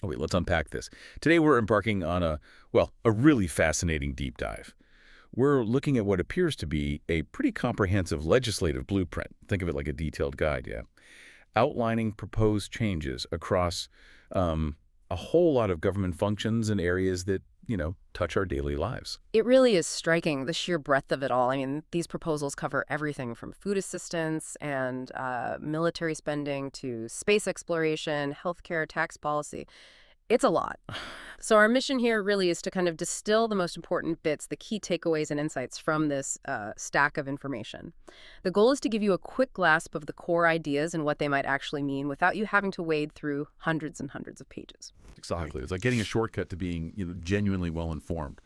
Oh, wait, let's unpack this. Today we're embarking on a really fascinating deep dive. We're looking at what appears to be a pretty comprehensive legislative blueprint. Think of it like a detailed guide, yeah, outlining proposed changes across a whole lot of government functions and areas that, touch our daily lives. It really is striking, the sheer breadth of it all. I mean, these proposals cover everything from food assistance and military spending to space exploration, healthcare, tax policy. It's a lot. So our mission here really is to kind of distill the most important bits, the key takeaways and insights from this stack of information. The goal is to give you a quick grasp of the core ideas and what they might actually mean without you having to wade through hundreds and hundreds of pages. Exactly. It's like getting a shortcut to being, genuinely well informed.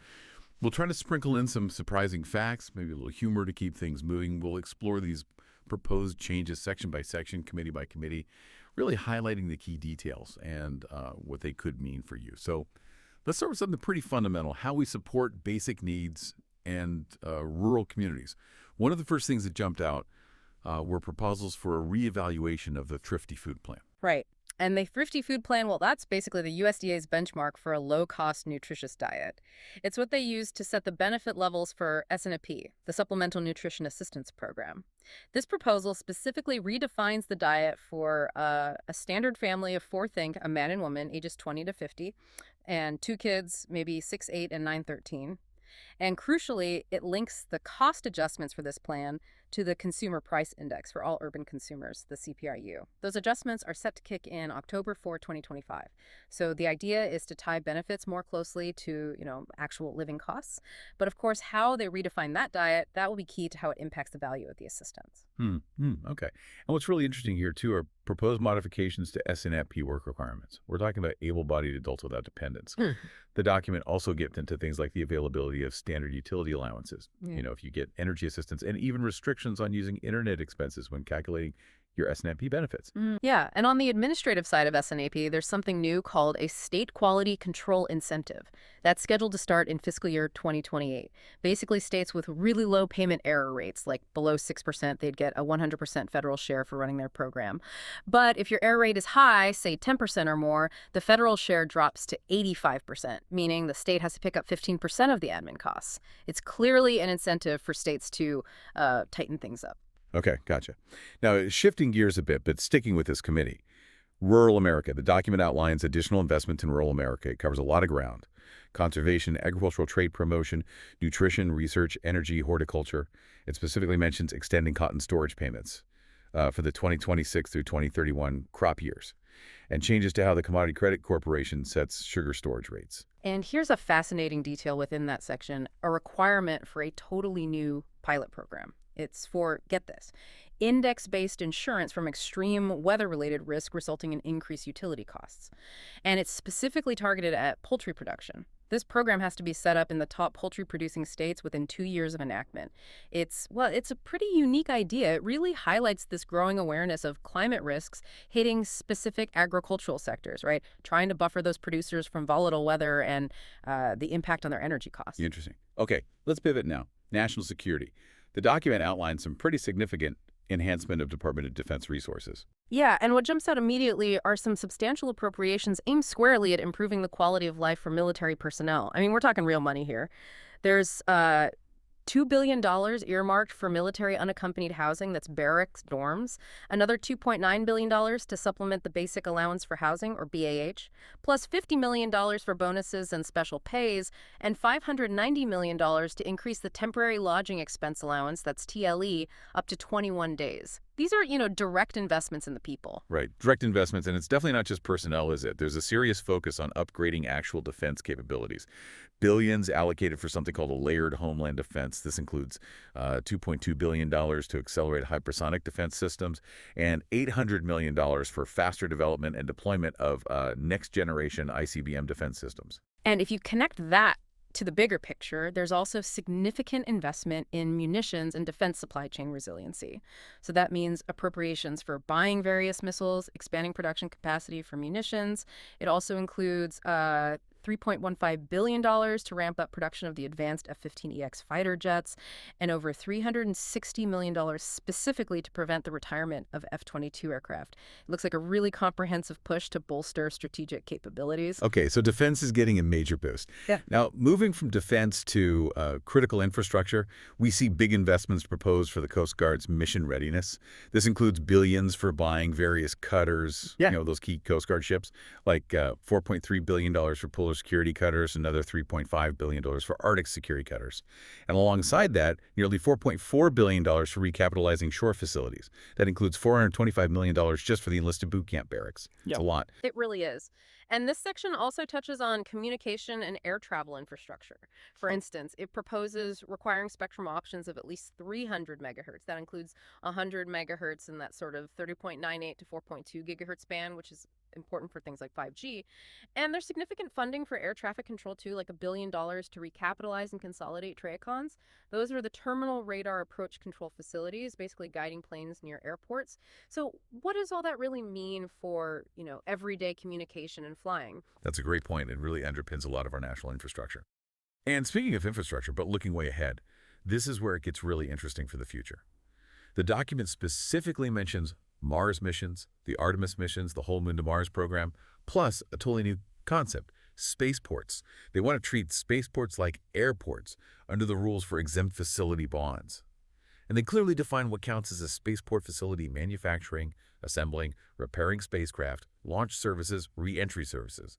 We'll try to sprinkle in some surprising facts, maybe a little humor to keep things moving. We'll explore these proposed changes section by section, committee by committee, really highlighting the key details and what they could mean for you. So let's start with something pretty fundamental, how we support basic needs and rural communities. One of the first things that jumped out were proposals for a reevaluation of the Thrifty Food Plan. Right. And the Thrifty Food Plan, well, that's basically the USDA's benchmark for a low-cost, nutritious diet. It's what they use to set the benefit levels for SNP, the Supplemental Nutrition Assistance Program. This proposal specifically redefines the diet for a standard family of four, think, a man and woman, ages 20 to 50, and two kids, maybe 6, 8, and 9, 13. And crucially, it links the cost adjustments for this plan to the Consumer Price Index for all urban consumers, the CPIU. Those adjustments are set to kick in October 4, 2025. So the idea is to tie benefits more closely to, actual living costs. But of course, how they redefine that diet, that will be key to how it impacts the value of the assistance. Okay. And what's really interesting here, too, are proposed modifications to SNFP work requirements. We're talking about able-bodied adults without dependents. The document also gets into things like the availability of standard utility allowances, Yeah. if you get energy assistance, and even restrictions on using internet expenses when calculating your SNFP benefits. Yeah, and on the administrative side of SNAP, there's something new called a State Quality Control Incentive. That's scheduled to start in fiscal year 2028. Basically, states with really low payment error rates, like below 6%, they'd get a 100% federal share for running their program. But if your error rate is high, say 10% or more, the federal share drops to 85%, meaning the state has to pick up 15% of the admin costs. It's clearly an incentive for states to tighten things up. Okay, gotcha. Now, shifting gears a bit, but sticking with this committee, Rural America. The document outlines additional investment in rural America. It covers a lot of ground. Conservation, agricultural trade promotion, nutrition, research, energy, horticulture. It specifically mentions extending cotton storage payments for the 2026 through 2031 crop years, and changes to how the Commodity Credit Corporation sets sugar storage rates. And here's a fascinating detail within that section, a requirement for a totally new pilot program. It's for, get this, index-based insurance from extreme weather-related risk resulting in increased utility costs. And it's specifically targeted at poultry production. This program has to be set up in the top poultry-producing states within 2 years of enactment. It's a pretty unique idea. It really highlights this growing awareness of climate risks hitting specific agricultural sectors, right? Trying to buffer those producers from volatile weather and the impact on their energy costs. Interesting. Okay, let's pivot now. National security. The document outlines some pretty significant enhancement of Department of Defense resources. Yeah, and what jumps out immediately are some substantial appropriations aimed squarely at improving the quality of life for military personnel. I mean, we're talking real money here. There's $2 billion earmarked for military unaccompanied housing, that's barracks, dorms, another $2.9 billion to supplement the Basic Allowance for Housing, or BAH, plus $50 million for bonuses and special pays, and $590 million to increase the Temporary Lodging Expense Allowance, that's TLE, up to 21 days. These are, direct investments in the people. Right, direct investments, and it's definitely not just personnel, is it? There's a serious focus on upgrading actual defense capabilities. Billions allocated for something called a layered homeland defense. This includes $2.2 billion to accelerate hypersonic defense systems and $800 million for faster development and deployment of next-generation ICBM defense systems. And if you connect that to the bigger picture, there's also significant investment in munitions and defense supply chain resiliency. So that means appropriations for buying various missiles, expanding production capacity for munitions. It also includes $3.15 billion to ramp up production of the advanced F-15EX fighter jets, and over $360 million specifically to prevent the retirement of F-22 aircraft. It looks like a really comprehensive push to bolster strategic capabilities. Okay, so defense is getting a major boost. Yeah. Now, moving from defense to critical infrastructure, we see big investments proposed for the Coast Guard's mission readiness. This includes billions for buying various cutters, those key Coast Guard ships, like $4.3 billion for polar security cutters, another $3.5 billion for Arctic security cutters. And alongside that, nearly $4.4 billion for recapitalizing shore facilities. That includes $425 million just for the enlisted boot camp barracks. It's a lot. It really is. And this section also touches on communication and air travel infrastructure. For instance, it proposes requiring spectrum options of at least 300 megahertz. That includes 100 megahertz in that sort of 30.98 to 4.2 gigahertz band, which is important for things like 5G. And there's significant funding for air traffic control, too, like $1 billion to recapitalize and consolidate TRACONs. Those are the terminal radar approach control facilities, basically guiding planes near airports. So what does all that really mean for, everyday communication and flying? That's a great point. It really underpins a lot of our national infrastructure. And speaking of infrastructure, but looking way ahead, this is where it gets really interesting for the future. The document specifically mentions Mars missions, the Artemis missions, the Whole Moon to Mars program, plus a totally new concept, spaceports. They want to treat spaceports like airports under the rules for exempt facility bonds. And they clearly define what counts as a spaceport facility: manufacturing, assembling, repairing spacecraft, launch services, re-entry services.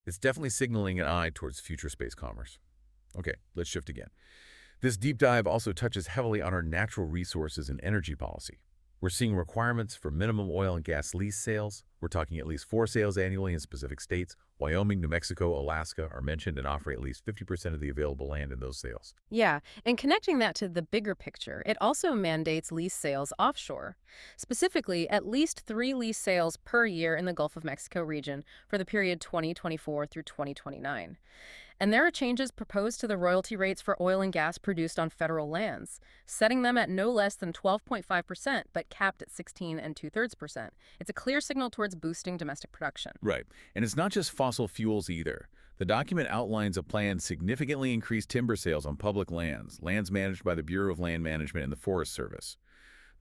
It's definitely signaling an eye towards future space commerce. Okay, let's shift again. This deep dive also touches heavily on our natural resources and energy policy. We're seeing requirements for minimum oil and gas lease sales. We're talking at least 4 sales annually in specific states. Wyoming, New Mexico, Alaska are mentioned and offer at least 50% of the available land in those sales. Yeah, and connecting that to the bigger picture, it also mandates lease sales offshore. Specifically, at least 3 lease sales per year in the Gulf of Mexico region for the period 2024 through 2029. And there are changes proposed to the royalty rates for oil and gas produced on federal lands, setting them at no less than 12.5%, but capped at 16 2/3%. It's a clear signal towards boosting domestic production. Right. And it's not just fossil fuels either. The document outlines a plan to significantly increase timber sales on public lands managed by the Bureau of Land Management and the Forest Service.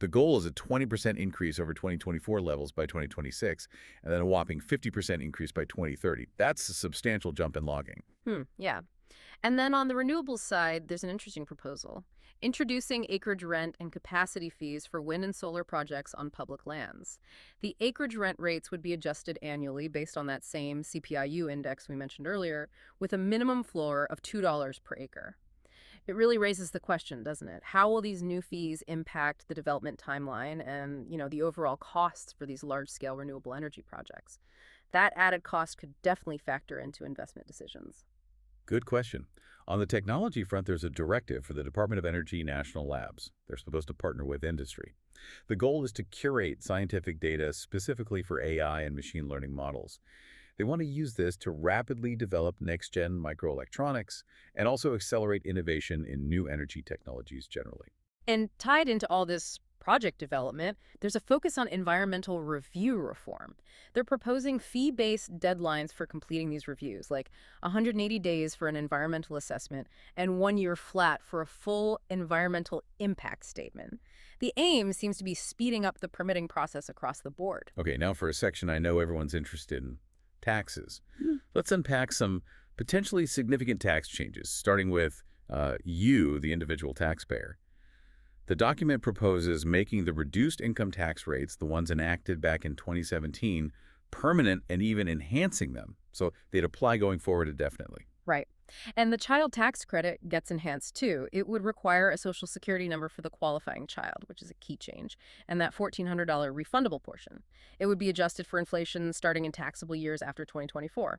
The goal is a 20% increase over 2024 levels by 2026, and then a whopping 50% increase by 2030. That's a substantial jump in logging. Yeah. And then on the renewables side, there's an interesting proposal: introducing acreage rent and capacity fees for wind and solar projects on public lands. The acreage rent rates would be adjusted annually based on that same CPIU index we mentioned earlier, with a minimum floor of $2 per acre. It really raises the question, doesn't it? How will these new fees impact the development timeline and, the overall costs for these large-scale renewable energy projects? That added cost could definitely factor into investment decisions. Good question. On the technology front, there's a directive for the Department of Energy National Labs. They're supposed to partner with industry. The goal is to curate scientific data specifically for AI and machine learning models. They want to use this to rapidly develop next-gen microelectronics and also accelerate innovation in new energy technologies generally. And tied into all this project development, there's a focus on environmental review reform. They're proposing fee-based deadlines for completing these reviews, like 180 days for an environmental assessment and 1 year flat for a full environmental impact statement. The aim seems to be speeding up the permitting process across the board. Okay, now for a section I know everyone's interested in: taxes. Let's unpack some potentially significant tax changes, starting with you, the individual taxpayer. The document proposes making the reduced income tax rates, the ones enacted back in 2017, permanent and even enhancing them, so they'd apply going forward indefinitely. Right. And the child tax credit gets enhanced too. It would require a Social Security number for the qualifying child, which is a key change, and that $1,400 refundable portion. It would be adjusted for inflation starting in taxable years after 2024.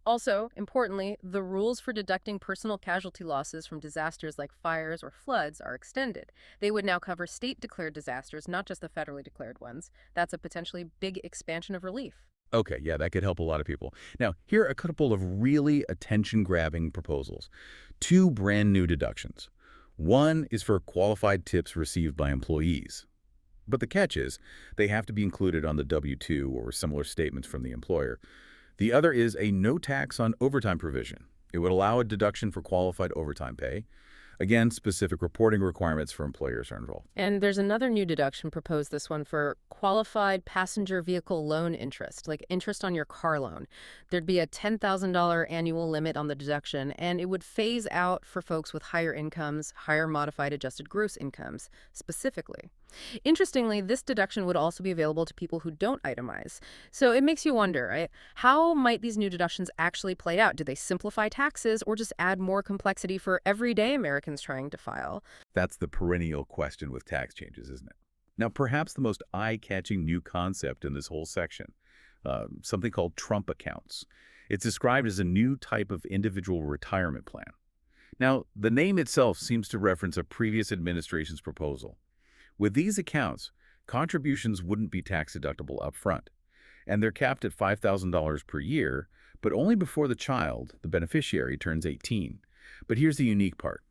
Also, importantly, the rules for deducting personal casualty losses from disasters like fires or floods are extended. They would now cover state-declared disasters, not just the federally declared ones. That's a potentially big expansion of relief. Okay, yeah, that could help a lot of people. Now, here are a couple of really attention-grabbing proposals. 2 brand new deductions. One is for qualified tips received by employees. But the catch is, they have to be included on the W-2 or similar statements from the employer. The other is a no tax on overtime provision. It would allow a deduction for qualified overtime pay. Again, specific reporting requirements for employers are involved. And there's another new deduction proposed, this one for qualified passenger vehicle loan interest, like interest on your car loan. There'd be a $10,000 annual limit on the deduction, and it would phase out for folks with higher incomes, higher modified adjusted gross incomes, specifically. Interestingly, this deduction would also be available to people who don't itemize. So it makes you wonder, right? How might these new deductions actually play out? Do they simplify taxes or just add more complexity for everyday Americans trying to file? That's the perennial question with tax changes, isn't it? Now, perhaps the most eye-catching new concept in this whole section, something called Trump accounts. It's described as a new type of individual retirement plan. Now, the name itself seems to reference a previous administration's proposal. With these accounts, contributions wouldn't be tax-deductible up front, and they're capped at $5,000 per year, but only before the child, the beneficiary, turns 18. But here's the unique part.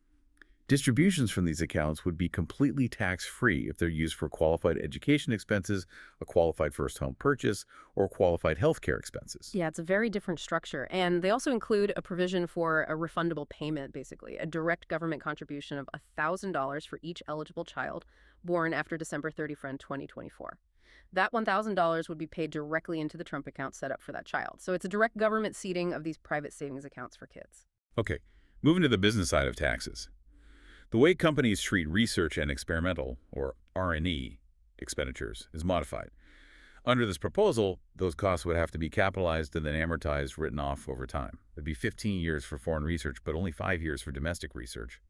Distributions from these accounts would be completely tax-free if they're used for qualified education expenses, a qualified first home purchase, or qualified health care expenses. Yeah, it's a very different structure. And they also include a provision for a refundable payment, basically, a direct government contribution of $1,000 for each eligible child born after December 31st, 2024. That $1,000 would be paid directly into the Trump account set up for that child. So it's a direct government seeding of these private savings accounts for kids. Okay, moving to the business side of taxes. The way companies treat research and experimental, or R&E, expenditures is modified. Under this proposal, those costs would have to be capitalized and then amortized, written off over time. It'd be 15 years for foreign research, but only 5 years for domestic research.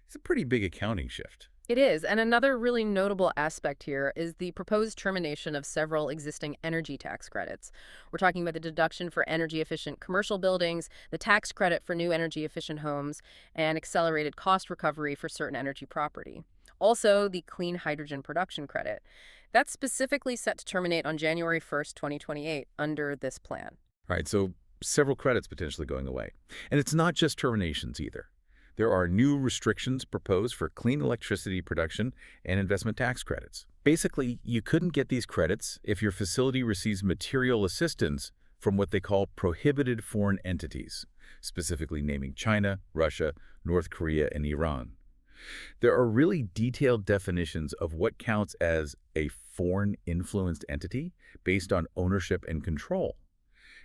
It's a pretty big accounting shift. It is, and another really notable aspect here is the proposed termination of several existing energy tax credits. We're talking about the deduction for energy-efficient commercial buildings, the tax credit for new energy-efficient homes, and accelerated cost recovery for certain energy property. Also, the clean hydrogen production credit. That's specifically set to terminate on January 1st, 2028, under this plan. Right, so several credits potentially going away. And it's not just terminations either. There are new restrictions proposed for clean electricity production and investment tax credits. Basically, you couldn't get these credits if your facility receives material assistance from what they call prohibited foreign entities, specifically naming China, Russia, North Korea, and Iran. There are really detailed definitions of what counts as a foreign influenced entity based on ownership and control,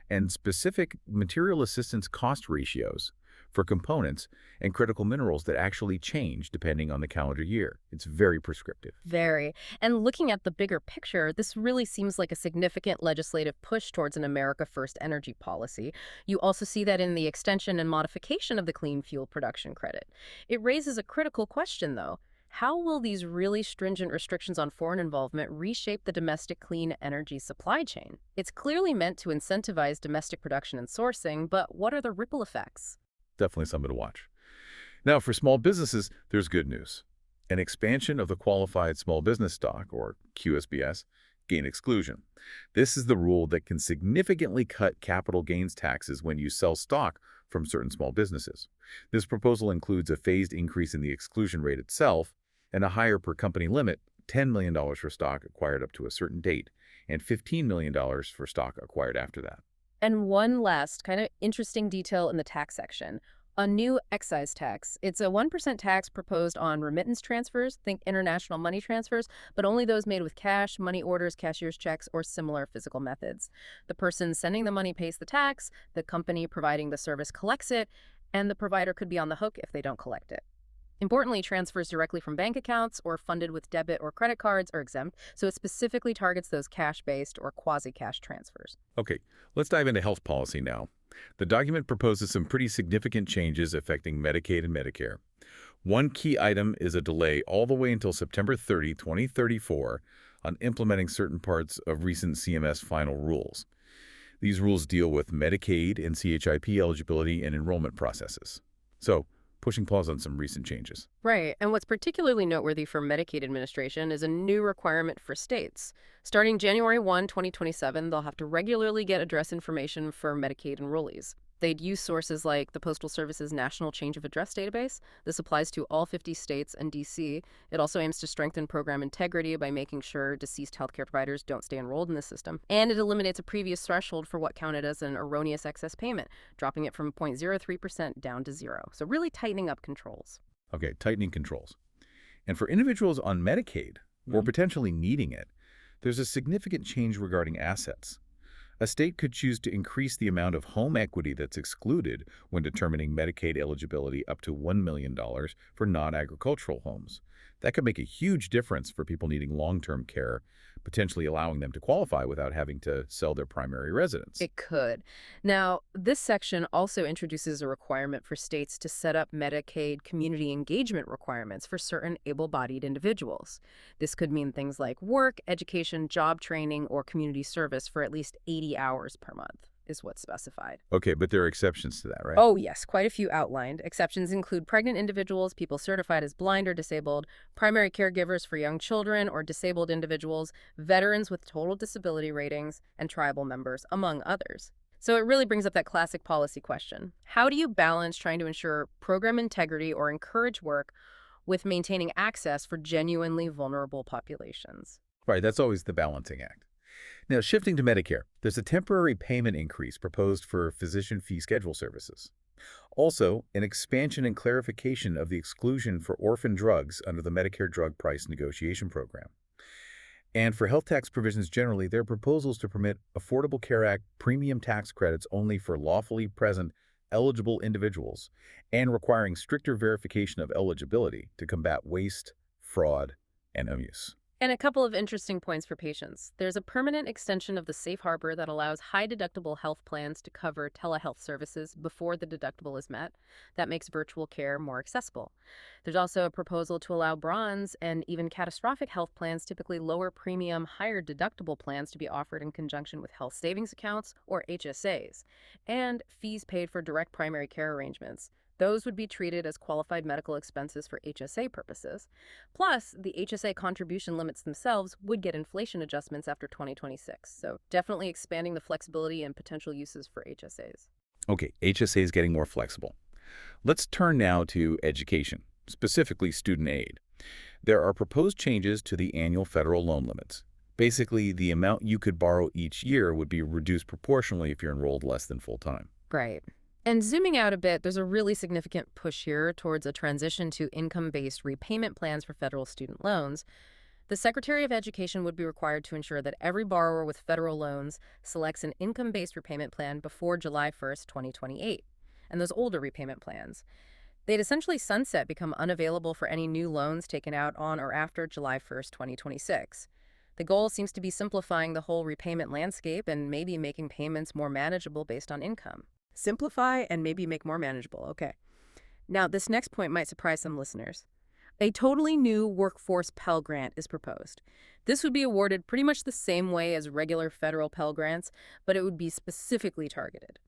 and specific material assistance cost ratios for components and critical minerals that actually change depending on the calendar year. It's very prescriptive. Very. And looking at the bigger picture, this really seems like a significant legislative push towards an America First energy policy. You also see that in the extension and modification of the clean fuel production credit. It raises a critical question, though. How will these really stringent restrictions on foreign involvement reshape the domestic clean energy supply chain? It's clearly meant to incentivize domestic production and sourcing, but what are the ripple effects? Definitely something to watch. Now, for small businesses, there's good news. An expansion of the Qualified Small Business Stock, or QSBS, gain exclusion. This is the rule that can significantly cut capital gains taxes when you sell stock from certain small businesses. This proposal includes a phased increase in the exclusion rate itself and a higher per company limit, $10 million for stock acquired up to a certain date, and $15 million for stock acquired after that. And one last kind of interesting detail in the tax section. A new excise tax. It's a 1% tax proposed on remittance transfers, think international money transfers, but only those made with cash, money orders, cashier's checks, or similar physical methods. The person sending the money pays the tax, the company providing the service collects it, and the provider could be on the hook if they don't collect it. Importantly, transfers directly from bank accounts or funded with debit or credit cards are exempt, so it specifically targets those cash-based or quasi-cash transfers. Okay, let's dive into health policy now. The document proposes some pretty significant changes affecting Medicaid and Medicare. One key item is a delay all the way until September 30, 2034 on implementing certain parts of recent CMS final rules. These rules deal with Medicaid and CHIP eligibility and enrollment processes. So, pushing pause on some recent changes. Right, and what's particularly noteworthy for Medicaid administration is a new requirement for states. Starting January 1, 2027, they'll have to regularly get address information for Medicaid enrollees. They'd use sources like the Postal Service's National Change of Address database. This applies to all 50 states and D.C. It also aims to strengthen program integrity by making sure deceased healthcare providers don't stay enrolled in the system. And it eliminates a previous threshold for what counted as an erroneous excess payment, dropping it from 0.03% down to 0. So really tightening up controls. Okay, tightening controls. And for individuals on Medicaid, or potentially needing it, there's a significant change regarding assets. A state could choose to increase the amount of home equity that's excluded when determining Medicaid eligibility up to $1 million for non-agricultural homes. That could make a huge difference for people needing long-term care, potentially allowing them to qualify without having to sell their primary residence. It could. Now, this section also introduces a requirement for states to set up Medicaid community engagement requirements for certain able-bodied individuals. This could mean things like work, education, job training, or community service for at least 80 hours per month is what's specified. Okay, but there are exceptions to that, right? Oh, yes, quite a few outlined. Exceptions include pregnant individuals, people certified as blind or disabled, primary caregivers for young children or disabled individuals, veterans with total disability ratings, and tribal members, among others. So it really brings up that classic policy question. How do you balance trying to ensure program integrity or encourage work with maintaining access for genuinely vulnerable populations? Right, that's always the balancing act. Now, shifting to Medicare, there's a temporary payment increase proposed for physician fee schedule services. Also, an expansion and clarification of the exclusion for orphan drugs under the Medicare Drug Price Negotiation Program. And for health tax provisions generally, there are proposals to permit Affordable Care Act premium tax credits only for lawfully present eligible individuals and requiring stricter verification of eligibility to combat waste, fraud, and abuse. And a couple of interesting points for patients. There's a permanent extension of the safe harbor that allows high-deductible health plans to cover telehealth services before the deductible is met. That makes virtual care more accessible. There's also a proposal to allow bronze and even catastrophic health plans, typically lower premium, higher deductible plans, to be offered in conjunction with health savings accounts, or HSAs, and fees paid for direct primary care arrangements. Those would be treated as qualified medical expenses for HSA purposes. Plus, the HSA contribution limits themselves would get inflation adjustments after 2026. So definitely expanding the flexibility and potential uses for HSAs. Okay, HSA is getting more flexible. Let's turn now to education, specifically student aid. There are proposed changes to the annual federal loan limits. Basically, the amount you could borrow each year would be reduced proportionally if you're enrolled less than full-time. Right. And zooming out a bit, there's a really significant push here towards a transition to income-based repayment plans for federal student loans. The Secretary of Education would be required to ensure that every borrower with federal loans selects an income-based repayment plan before July 1st, 2028. And those older repayment plans, they'd essentially sunset, become unavailable for any new loans taken out on or after July 1st, 2026. The goal seems to be simplifying the whole repayment landscape and maybe making payments more manageable based on income. Simplify and maybe make more manageable. Okay. Now, this next point might surprise some listeners. A totally new workforce Pell Grant is proposed. This would be awarded pretty much the same way as regular federal Pell Grants, but it would be specifically targeted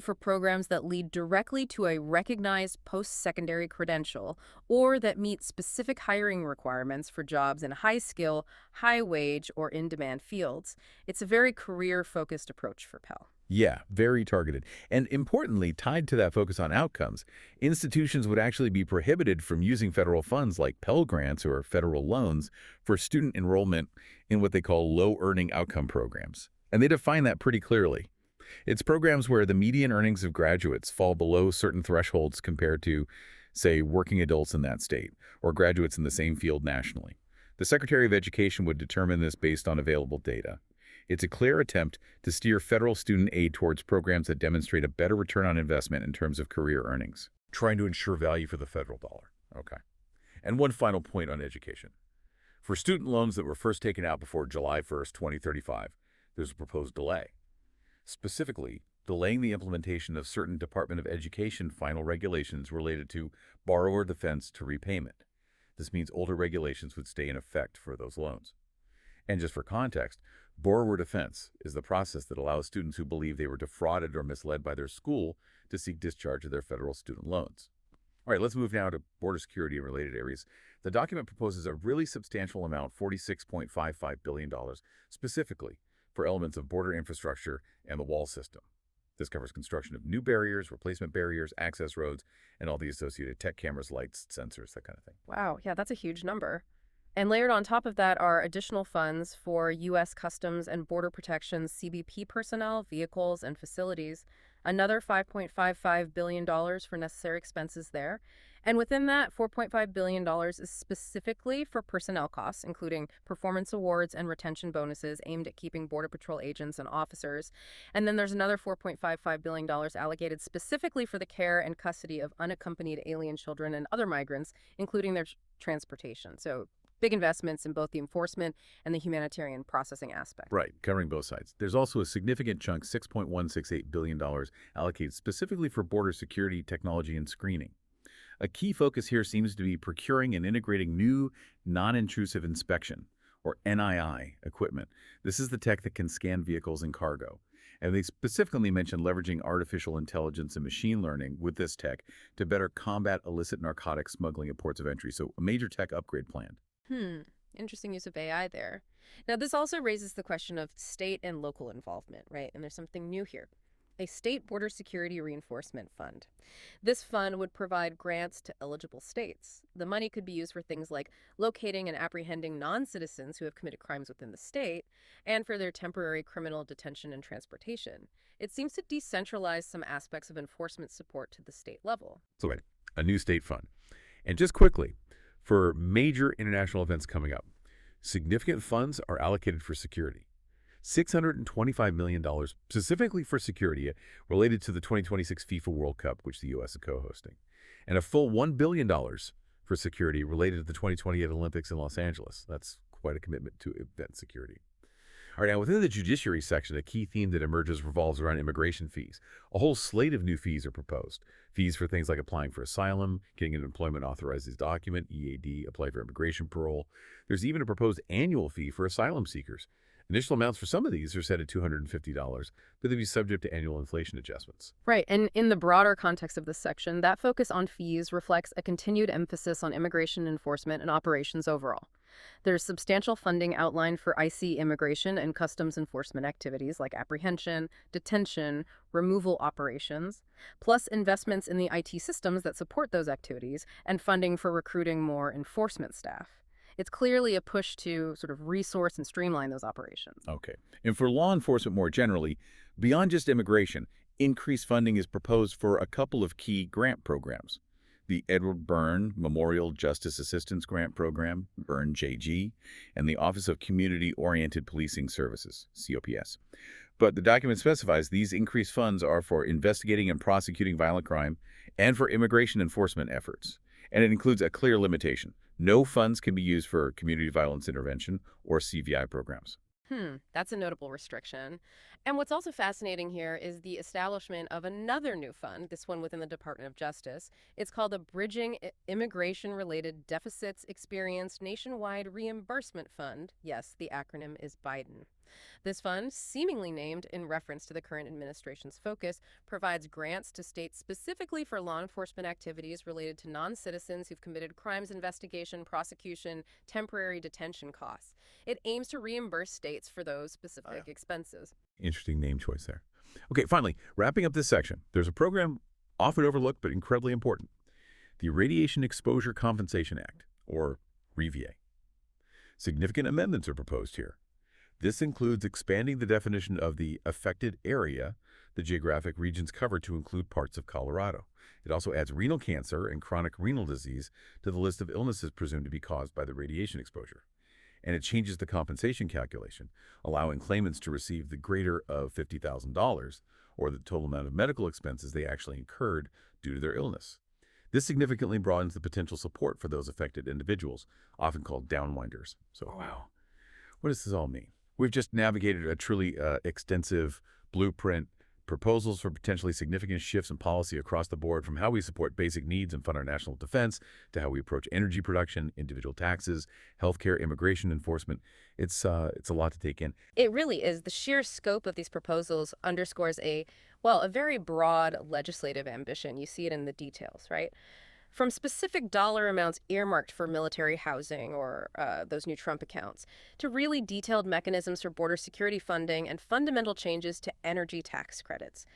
for programs that lead directly to a recognized post-secondary credential or that meet specific hiring requirements for jobs in high-skill, high-wage, or in-demand fields. It's a very career-focused approach for Pell. Yeah, very targeted. And importantly, tied to that focus on outcomes, institutions would actually be prohibited from using federal funds like Pell Grants or federal loans for student enrollment in what they call low-earning outcome programs. And they define that pretty clearly. It's programs where the median earnings of graduates fall below certain thresholds compared to, say, working adults in that state or graduates in the same field nationally. The Secretary of Education would determine this based on available data. It's a clear attempt to steer federal student aid towards programs that demonstrate a better return on investment in terms of career earnings, trying to ensure value for the federal dollar. Okay. And one final point on education. For student loans that were first taken out before July 1st, 2035, there's a proposed delay. Specifically, delaying the implementation of certain Department of Education final regulations related to borrower defense to repayment. This means older regulations would stay in effect for those loans. And just for context, borrower defense is the process that allows students who believe they were defrauded or misled by their school to seek discharge of their federal student loans. All right, let's move now to border security and related areas. The document proposes a really substantial amount, $46.55 billion, specifically for elements of border infrastructure and the wall system. This covers construction of new barriers, replacement barriers, access roads, and all the associated tech cameras, lights, sensors, that kind of thing. Wow, yeah, that's a huge number. And layered on top of that are additional funds for U.S. Customs and Border Protection's CBP personnel, vehicles, and facilities, another $5.55 billion for necessary expenses there. And within that, $4.5 billion is specifically for personnel costs, including performance awards and retention bonuses aimed at keeping Border Patrol agents and officers. And then there's another $4.55 billion allocated specifically for the care and custody of unaccompanied alien children and other migrants, including their transportation. So big investments in both the enforcement and the humanitarian processing aspect. Right, covering both sides. There's also a significant chunk, $6.168 billion, allocated specifically for border security, technology, and screening. A key focus here seems to be procuring and integrating new non-intrusive inspection, or NII, equipment. This is the tech that can scan vehicles and cargo. And they specifically mentioned leveraging artificial intelligence and machine learning with this tech to better combat illicit narcotics smuggling at ports of entry. So a major tech upgrade planned. Interesting use of AI there. Now, this also raises the question of state and local involvement, right? And there's something new here. A state border security reinforcement fund. This fund would provide grants to eligible states. The money could be used for things like locating and apprehending non-citizens who have committed crimes within the state and for their temporary criminal detention and transportation. It seems to decentralize some aspects of enforcement support to the state level. So wait, a new state fund. And just quickly, for major international events coming up, significant funds are allocated for security. $625 million specifically for security related to the 2026 FIFA World Cup, which the U.S. is co-hosting, and a full $1 billion for security related to the 2028 Olympics in Los Angeles. That's quite a commitment to event security. All right, now within the judiciary section, a key theme that emerges revolves around immigration fees. A whole slate of new fees are proposed. Fees for things like applying for asylum, getting an employment authorizes document, EAD, apply for immigration parole. There's even a proposed annual fee for asylum seekers. Initial amounts for some of these are set at $250, but they'd be subject to annual inflation adjustments. Right, and in the broader context of this section, that focus on fees reflects a continued emphasis on immigration enforcement and operations overall. There's substantial funding outlined for IC immigration and customs enforcement activities like apprehension, detention, removal operations, plus investments in the IT systems that support those activities and funding for recruiting more enforcement staff. It's clearly a push to sort of resource and streamline those operations. Okay. And for law enforcement more generally, beyond just immigration, increased funding is proposed for a couple of key grant programs. The Edward Byrne Memorial Justice Assistance Grant Program, Byrne JG, and the Office of Community-Oriented Policing Services, COPS. But the document specifies these increased funds are for investigating and prosecuting violent crime and for immigration enforcement efforts. And it includes a clear limitation. No funds can be used for community violence intervention or CVI programs. That's a notable restriction. And what's also fascinating here is the establishment of another new fund, this one within the Department of Justice. It's called the Bridging Immigration-Related Deficits Experienced Nationwide Reimbursement Fund. Yes, the acronym is Biden. This fund, seemingly named in reference to the current administration's focus, provides grants to states specifically for law enforcement activities related to non-citizens who've committed crimes investigation, prosecution, temporary detention costs. It aims to reimburse states for those specific expenses. Interesting name choice there. Okay, finally, wrapping up this section, there's a program often overlooked but incredibly important. The Radiation Exposure Compensation Act, or REVIA. Significant amendments are proposed here. This includes expanding the definition of the affected area the geographic regions cover to include parts of Colorado. It also adds renal cancer and chronic renal disease to the list of illnesses presumed to be caused by the radiation exposure. And it changes the compensation calculation, allowing claimants to receive the greater of $50,000 or the total amount of medical expenses they actually incurred due to their illness. This significantly broadens the potential support for those affected individuals, often called downwinders. So, wow, what does this all mean? We've just navigated a truly extensive blueprint, proposals for potentially significant shifts in policy across the board, from how we support basic needs and fund our national defense to how we approach energy production, individual taxes, healthcare, immigration enforcement. It's a lot to take in. It really is. The sheer scope of these proposals underscores a very broad legislative ambition. You see it in the details, right? From specific dollar amounts earmarked for military housing or those new Trump accounts, to really detailed mechanisms for border security funding and fundamental changes to energy tax credits.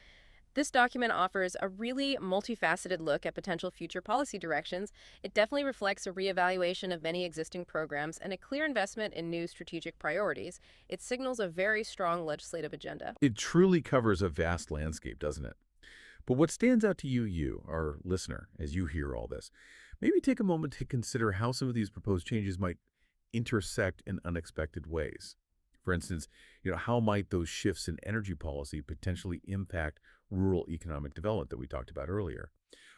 This document offers a really multifaceted look at potential future policy directions. It definitely reflects a reevaluation of many existing programs and a clear investment in new strategic priorities. It signals a very strong legislative agenda. It truly covers a vast landscape, doesn't it? But what stands out to you, our listener, as you hear all this? Maybe take a moment to consider how some of these proposed changes might intersect in unexpected ways. For instance, how might those shifts in energy policy potentially impact rural economic development that we talked about earlier?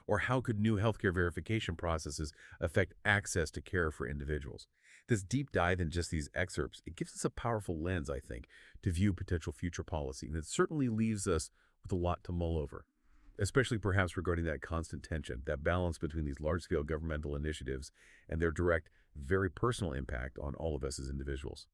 Or how could new healthcare verification processes affect access to care for individuals? This deep dive in just these excerpts, it gives us a powerful lens, I think, to view potential future policy. And it certainly leaves us with a lot to mull over, especially perhaps regarding that constant tension, that balance between these large-scale governmental initiatives and their direct, very personal impact on all of us as individuals.